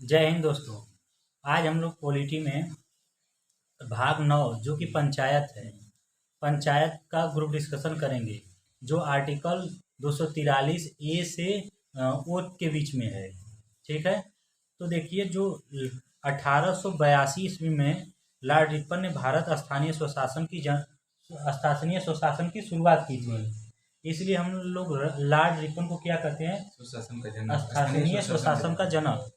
जय हिंद दोस्तों। आज हम लोग पॉलिटी में भाग 9 जो कि पंचायत है, पंचायत का ग्रुप डिस्कशन करेंगे जो आर्टिकल 243 ए से ओ के बीच में है। ठीक है, तो देखिए जो 1882 ईस्वी में लॉर्ड रिपन ने भारत स्थानीय स्वशासन की शुरुआत की थी। इसलिए हम लोग लॉर्ड रिपन को क्या कहते हैं? स्वशासन का जनक, स्थानीय स्वशासन का जनक।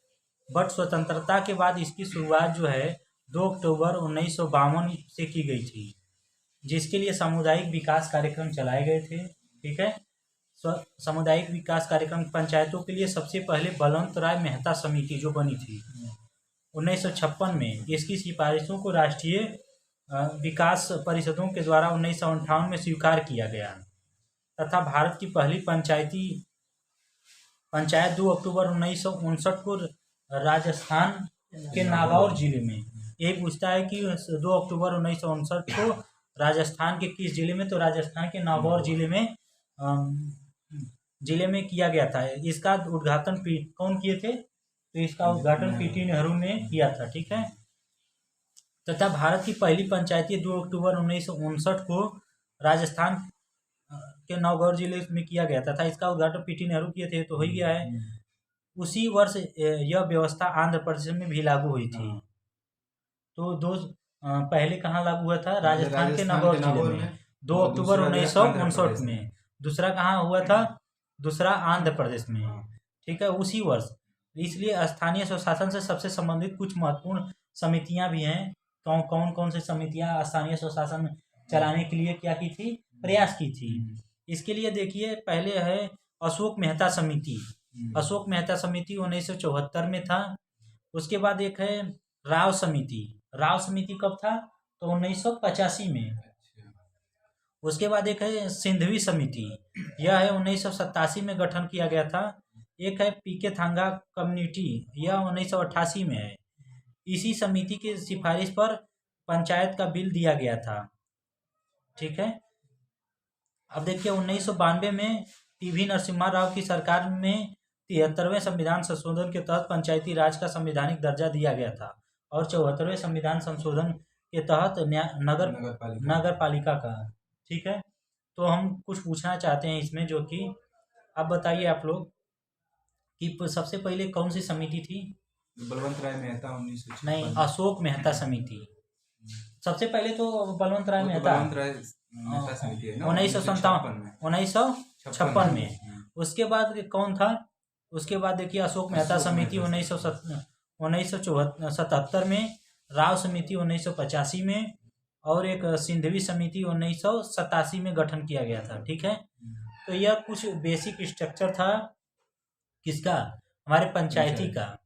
बट स्वतंत्रता के बाद इसकी शुरुआत जो है 2 अक्टूबर 1952 से की गई थी, जिसके लिए सामुदायिक विकास कार्यक्रम चलाए गए थे। ठीक है, सामुदायिक विकास कार्यक्रम पंचायतों के लिए सबसे पहले बलवंत राय मेहता समिति जो बनी थी 1956 में, इसकी सिफारिशों को राष्ट्रीय विकास परिषदों के द्वारा 1958 में स्वीकार किया गया तथा भारत की पहली पंचायत 2 अक्टूबर 1959 को राजस्थान के नागौर जिले में, एक पूछता है कि 2 अक्टूबर 1959 को राजस्थान के किस जिले में, तो राजस्थान के नागौर जिले में किया गया था। इसका उद्घाटन कौन किए थे? तो इसका उद्घाटन पीटी नेहरू ने किया था। ठीक है, तथा भारत की पहली पंचायती 2 अक्टूबर 1959 को राजस्थान के नौगढ़ जिले में किया गया था। इसका उद्घाटन पीटी नेहरू किए थे, तो हो गया है। उसी वर्ष यह व्यवस्था आंध्र प्रदेश में भी लागू हुई थी। तो पहले कहाँ लागू हुआ था? राजस्थान के नागौर जिले में 2 अक्टूबर 1959 में। दूसरा कहाँ हुआ था? दूसरा आंध्र प्रदेश में। ठीक है, उसी वर्ष। इसलिए स्थानीय स्वशासन से सबसे संबंधित कुछ महत्वपूर्ण समितियां भी हैं। कौन कौन से समितियां स्थानीय स्वशासन चलाने के लिए क्या की थी? प्रयास की थी। इसके लिए देखिए, पहले है अशोक मेहता समिति। अशोक मेहता समिति 1974 में था। उसके बाद एक है राव समिति। राव समिति कब था? तो 1985 में। उसके बाद एक है सिंधवी समिति, यह है 1987 में गठन किया गया था। एक है पीके थांगा कम्युनिटी, यह 1988 में है। इसी समिति की सिफारिश पर पंचायत का बिल दिया गया था। ठीक है, अब देखिए 1992 में पीवी नरसिम्हा राव की सरकार में 73वें संविधान संशोधन के तहत पंचायती राज का संवैधानिक दर्जा दिया गया था और 74वें संविधान संशोधन के तहत नगर पालिका का। ठीक है, तो हम कुछ पूछना चाहते हैं इसमें, जो कि अब बताइए आप लोग कि सबसे पहले कौन सी समिति थी? बलवंत राय मेहता 1956। नहीं, अशोक मेहता समिति। सबसे पहले तो बलवंत राय मेहता 1956 में। उसके बाद कौन था? उसके बाद देखिए अशोक मेहता समिति 1977 में, राव समिति 1985 में और एक सिंधवी समिति 1987 में गठन किया गया था। ठीक है, तो यह कुछ बेसिक स्ट्रक्चर था किसका? हमारे पंचायती का।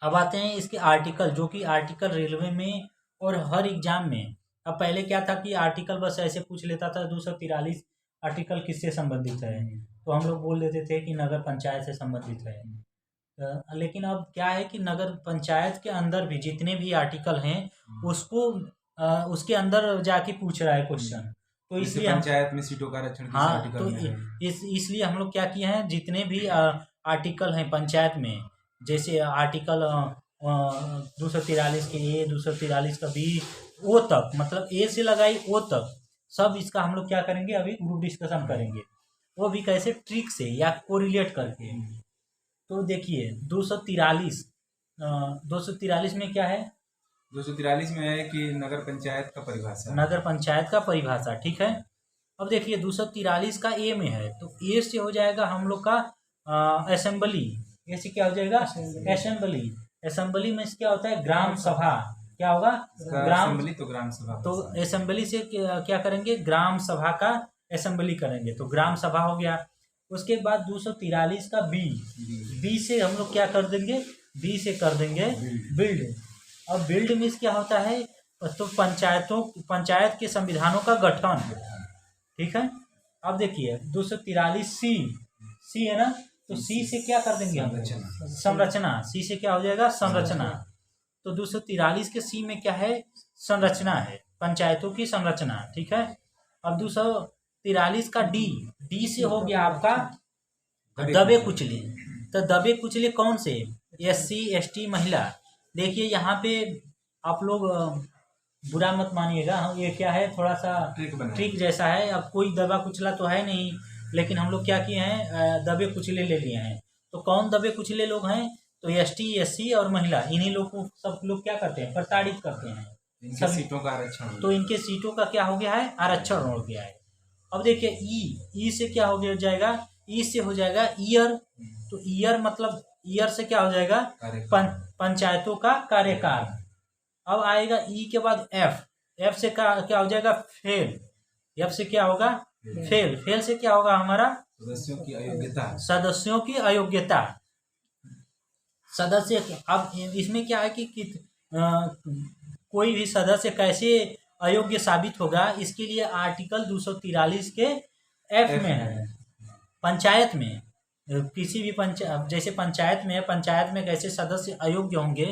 अब आते हैं इसके आर्टिकल, जो कि आर्टिकल रेलवे में और हर एग्जाम में। अब पहले क्या था कि आर्टिकल बस ऐसे पूछ लेता था 243 आर्टिकल किससे संबंधित है, तो हम लोग बोल देते थे कि नगर पंचायत से संबंधित है। लेकिन अब क्या है कि नगर पंचायत के अंदर भी जितने भी आर्टिकल हैं उसको उसके अंदर जाके पूछ रहा है क्वेश्चन। तो इसलिए पंचायत में सीटों का आरक्षण किस आर्टिकल तो में है? इसलिए हम लोग क्या किए हैं, जितने भी आर्टिकल हैं पंचायत में, जैसे आर्टिकल 243 के ए, 243 का बी, ओ तक, मतलब ए से लगाई ओ तक, सब इसका हम लोग क्या करेंगे, अभी ग्रुप डिस्कशन करेंगे। वो भी कैसे? ट्रिक से या कोरिलेट करके। तो देखिए 243 में क्या है? 243 में है कि नगर पंचायत का परिभाषा। नगर पंचायत का परिभाषा। ठीक है, अब देखिए 243 का ए में है, तो ए से हो जाएगा हम लोग का असेंबली। ए से क्या हो जाएगा? असेंबली। असेंबली में क्या होता है? ग्राम सभा। क्या होगा? असेंबली तो ग्राम सभा। तो असेंबली से क्या करेंगे? ग्राम सभा का असेंबली करेंगे, तो ग्राम सभा हो गया। उसके बाद 243 का बी से हम लोग क्या कर देंगे? बी से कर देंगे बिल्ड। अब बिल्ड मीन्स क्या होता है? तो पंचायत के संविधानों का गठन। ठीक है, अब देखिए 243 सी है ना, तो सी से क्या कर देंगे हम? संरचना। सी से क्या हो जाएगा? संरचना। तो 243 के सी में क्या है? संरचना है, पंचायतों की संरचना। ठीक है, अब 243 का डी से हो गया आपका दबे कुचले। तो दबे कुचले कौन से? SC ST महिला। देखिए यहाँ पे आप लोग बुरा मत मानिएगा, हम ये क्या है थोड़ा सा ट्रिक जैसा है। अब कोई दबा कुचला तो है नहीं, लेकिन हम लोग क्या किए हैं, दबे कुचले ले लिए हैं। तो कौन दबे कुचले लोग हैं? तो ST SC और महिला, इन्हीं लोग को सब लोग क्या करते हैं, प्रताड़ित करते हैं। इनके सीटों का आरक्षण तो इनके सीटों का क्या हो गया है, आरक्षण हो गया है। अब देखिए ई से क्या हो गया जाएगा, ई से हो जाएगा ईयर। तो ईयर मतलब ईयर से क्या हो जाएगा, पंचायतों का कार्यकाल। अब आएगा ई के बाद एफ से क्या हो जाएगा, फेल। एफ से क्या होगा, फेल से क्या होगा हमारा, सदस्यों की अयोग्यता। सदस्यों की अयोग्यता। सदस्य, अब इसमें क्या है कि कोई भी सदस्य कैसे अयोग्य साबित होगा, इसके लिए आर्टिकल 243 के एफ में है। पंचायत में किसी भी जैसे पंचायत में कैसे सदस्य अयोग्य होंगे,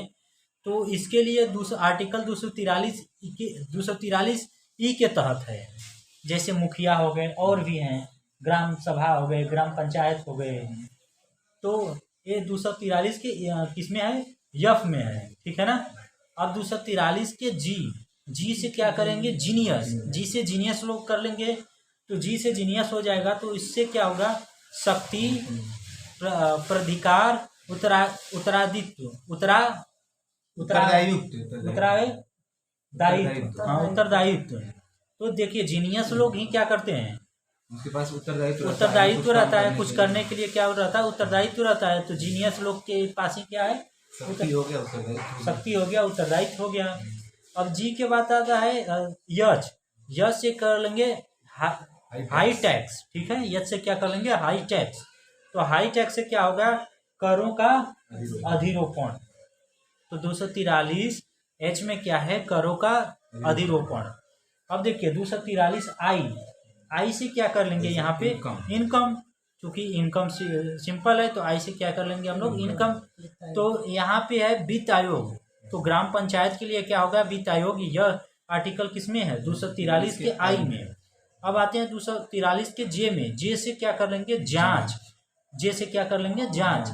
तो इसके लिए आर्टिकल 243 ई के तहत है। जैसे मुखिया हो गए, और भी हैं, ग्राम सभा हो गए, ग्राम पंचायत हो गए। तो ये 243 के किसमें है, यफ में है, ठीक है ना। अब 243 के जी से क्या करेंगे, जीनियस। जी से जीनियस लोग कर लेंगे, तो जी से जीनियस हो जाएगा। तो इससे क्या होगा, शक्ति, प्राधिकार, उत्तरदायित्व। तो देखिए जीनियस लोग ही क्या करते हैं, उसके पास उत्तरदायित्व रहता है, कुछ करने के लिए क्या रहता है, उत्तरदायित्व रहता है। तो जीनियस लोग के पास ही क्या है, शक्ति हो गया, उत्तरदायित्व। शक्ति हो गया, उत्तरदायित्व हो गया। अब जी के बाद आता है यच। यच से कर लेंगे हाई टैक्स, ठीक है। यच से क्या कर लेंगे, हाई टैक्स। तो हाई टैक्स से क्या होगा, करों का अधिरोपण। तो 243 एच में क्या है, करों का अधिरोपण। अब देखिए 243 आई से क्या कर लेंगे, यहाँ पे इनकम। क्योंकि इनकम सिंपल है, तो आई से क्या कर लेंगे हम लोग, इनकम। तो यहाँ पे है वित्त आयोग। तो ग्राम पंचायत के लिए क्या होगा, वित्त आयोग। यह आर्टिकल किसमें है, 243 के आई में। अब आते हैं 243 के जे में। जे से क्या कर लेंगे, जांच। जे से क्या कर लेंगे, जांच।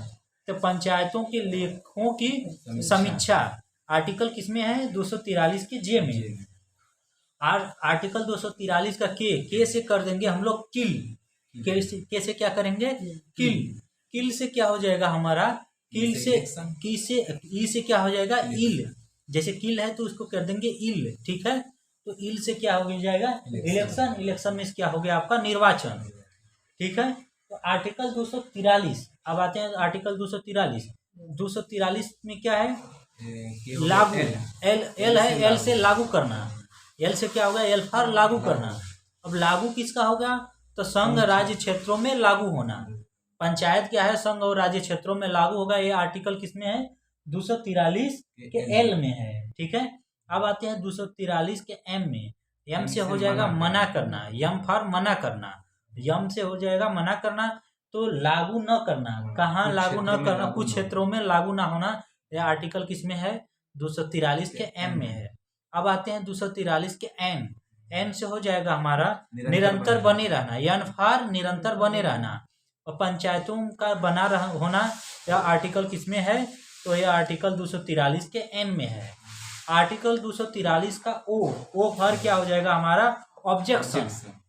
तो पंचायतों के लेखों की समीक्षा आर्टिकल किसमें है, 243 के जे में। आर्टिकल 243 का के से कर देंगे हम लोग किल। के से क्या करेंगे, किल से क्या हो जाएगा हमारा, किल से ई से क्या हो जाएगा, इल। जैसे किल है तो उसको कर देंगे इल, ठीक है। तो इल से क्या हो जाएगा, इलेक्शन में क्या हो गया आपका, निर्वाचन, ठीक है। तो आर्टिकल 243, अब आते हैं आर्टिकल 243 में क्या है, लागू। एल है, एल से लागू करना। एल से क्या होगा, एल फॉर लागू करना। अब लागू किसका होगा, तो संघ राज्य क्षेत्रों में लागू होना। पंचायत क्या है, संघ और राज्य क्षेत्रों में लागू होगा। ये आर्टिकल किसमें है, 243 के एल में है, ठीक है। अब आते हैं 243 के एम में। एम से हो जाएगा मना करना, यम फॉर मना करना। यम से हो जाएगा मना करना, तो लागू न करना। कहाँ लागू न करना, कुछ क्षेत्रों में लागू ना होना। यह आर्टिकल किसमें है, 243 के एम में है। अब आते हैं 243 के एन। एन से हो जाएगा हमारा निरंतर बने रहना, यन फॉर निरंतर बने रहना। और पंचायतों का बना होना, यह आर्टिकल किसमें है, तो यह आर्टिकल 243 के एन में है। आर्टिकल 243 का ओ फॉर क्या हो जाएगा हमारा, ऑब्जेक्शन।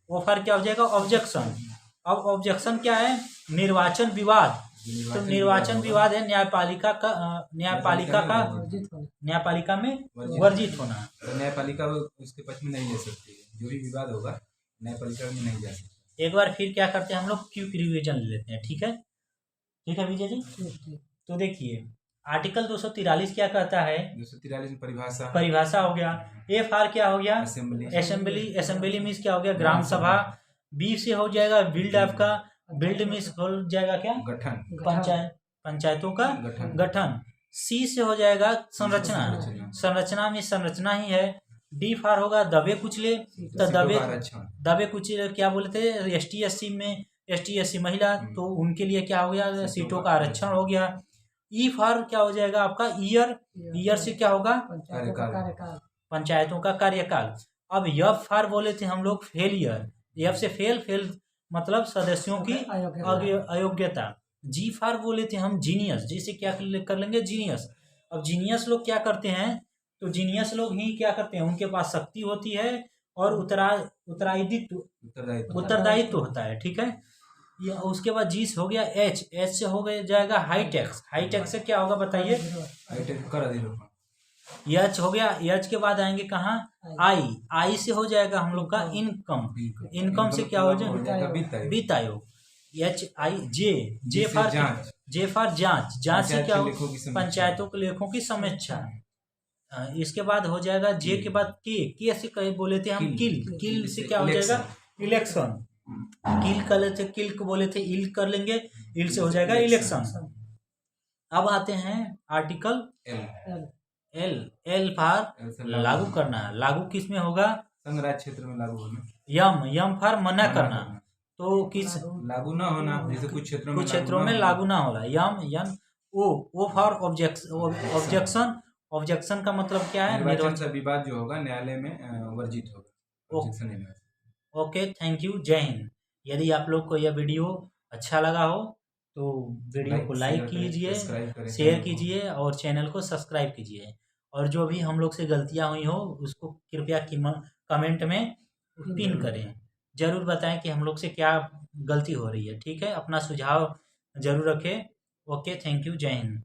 ओ फॉर क्या हो जाएगा, ऑब्जेक्शन। अब ऑब्जेक्शन क्या है, निर्वाचन विवाद। तो निर्वाचन विवाद है न्यायपालिका में वर्जित होना। तो न्यायपालिका उसके पक्ष में नहीं ले सकती है, जो भी विवाद होगा न्यायपालिका में नहीं जा सकती। एक बार फिर क्या करते हैं हम लोग, क्विक रिवीजन ले लेते हैं, ठीक है, ठीक है विजय जी। तो देखिए आर्टिकल 243 क्या कहता है, 243 में परिभाषा हो गया। ए फॉर क्या हो गया, असेंबली मीन्स क्या हो गया, ग्राम सभा। बी से हो जाएगा बिल्ड आपका, बिल्ड मीन्स हो जाएगा क्या, गठन, पंचायतों का गठन। सी से हो जाएगा संरचना में संरचना ही है। डी फॉर होगा दबे कुचले, तो दबे कुचले क्या बोलते थे, ST SC में ST SC महिला, तो उनके लिए क्या हो गया, सीटों का आरक्षण हो गया। ई फॉर क्या हो जाएगा आपका, ईयर से क्या होगा, पंचायतों का कार्यकाल। अब यफ फॉर बोले थे हम लोग फेलियर। यफ से फेल मतलब सदस्यों की अयोग्यता। जी फॉर बोले थे हम जीनियस, जैसे क्या कर लेंगे जीनियस। अब जीनियस लोग क्या करते हैं, तो जीनियस लोग ही क्या करते हैं, उनके पास शक्ति होती है और उत्तरदायित्व होता है, ठीक है। या उसके बाद जी से हो गया एच, एच से हो गया जाएगा हाईटेक्स, हाईटेक्स से क्या होगा बताइए। हाईटेक कर अधिरोपण। एच हो गया, एच के बाद आएंगे कहाँ, आई, आई से हो जाएगा हम लोग का इनकम, इनकम से क्या हो जाएगा वित्त आयोग। H I J, J for जांच, जांच, जांच से क्या हो, पंचायत के लेखों की समीक्षा। पंचायतों के लेखों की समीक्षा। इसके बाद हो जाएगा जे के बाद के से कहीं बोले थे हम किल से क्या हो जाएगा इलेक्शन, किल कर लेते, किल को बोले थे इल कर लेंगे, इल से हो जाएगा इलेक्शन। अब आते हैं आर्टिकल एल, एल फॉर लागू करना, लागू किस में होगा, संघ राज्य क्षेत्र में लागू होना। यम, यम फॉर मना करना, तो किस लागू ना होना, जैसे कुछ क्षेत्रों में लागू ना होला, यम यन। ओ फॉर ऑब्जेक्शन, ऑब्जेक्शन का मतलब क्या है, निर्वाचन से विवाद जो होगा न्यायालय में वर्जित होगा, ऑब्जेक्शन नहीं होगा। ओके, थैंक यू, जय हिंद। यदि आप लोग को यह वीडियो अच्छा लगा हो तो वीडियो को लाइक कीजिए, शेयर कीजिए और चैनल को सब्सक्राइब कीजिए। और जो भी हम लोग से गलतियां हुई हो उसको कृपया कमेंट में पिन करें, जरूर बताएं कि हम लोग से क्या गलती हो रही है, ठीक है। अपना सुझाव जरूर रखें। ओके, थैंक यू, जय हिंद।